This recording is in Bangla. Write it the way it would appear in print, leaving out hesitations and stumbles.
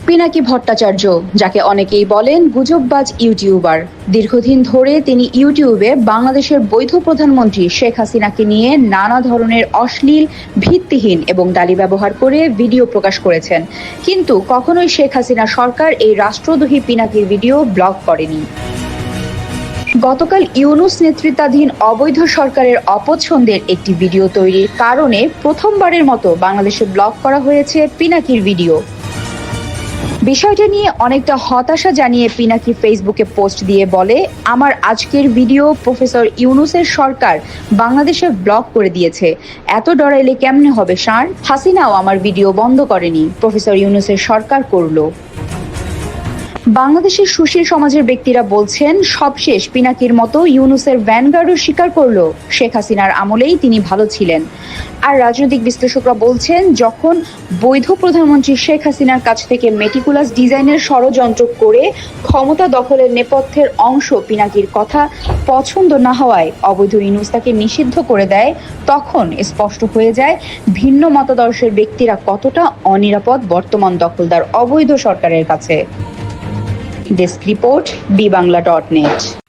পিনাকি ভট্টাচার্য, যাকে অনেকেই বলেন গুজববাজ ইউটিউবার। দীর্ঘদিন ধরে তিনি ইউটিউবে বাংলাদেশের বৈধ প্রধানমন্ত্রী শেখ হাসিনাকে নিয়ে নানা ধরনের অশ্লীল, ভিত্তিহীন এবং গালি ব্যবহার করে ভিডিও প্রকাশ করেছেন, কিন্তু কখনোই শেখ হাসিনা সরকার এই রাষ্ট্রদ্রোহী পিনাকির ভিডিও ব্লক করেনি। গতকাল ইউনূস নেতৃত্বাধীন অবৈধ সরকারের অপছন্দের একটি ভিডিও তৈরির কারণে প্রথমবারের মতো বাংলাদেশে ব্লক করা হয়েছে পিনাকির ভিডিও। বিষয়টা নিয়ে অনেকটা হতাশা জানিয়ে পিনাকি ফেসবুকে পোস্ট দিয়ে বলে, আমার আজকের ভিডিও প্রফেসর ইউনূসের সরকার বাংলাদেশে ব্লক করে দিয়েছে, এত ডরাইলে কেমনে হবে স্যার? হাসিনাও আমার ভিডিও বন্ধ করেনি, প্রফেসর ইউনূসের সরকার করলো। বাংলাদেশের সুশীল সমাজের ব্যক্তিরা বলছেন, সবশেষ পিনাকির মতো ইউনূসের ভ্যানগার্ডও স্বীকার করলো শেখ হাসিনার আমলেই তিনি ভালো ছিলেন। আর রাজনৈতিক বিশ্লেষকরা বলছেন, যখন বৈধ প্রধানমন্ত্রী শেখ হাসিনার কাছ থেকে মেটিকুলাস ডিজাইনের ষড়যন্ত্র করে ক্ষমতা দখলের নেপথ্যের অংশ পিনাকির কথা পছন্দ না হওয়ায় অবৈধ ইউনূস তাকে নিষিদ্ধ করে দেয়, তখন স্পষ্ট হয়ে যায় ভিন্ন মতাদর্শের ব্যক্তিরা কতটা অনিরাপদ বর্তমান দখলদার অবৈধ সরকারের কাছে। Desk report, bibangla.net।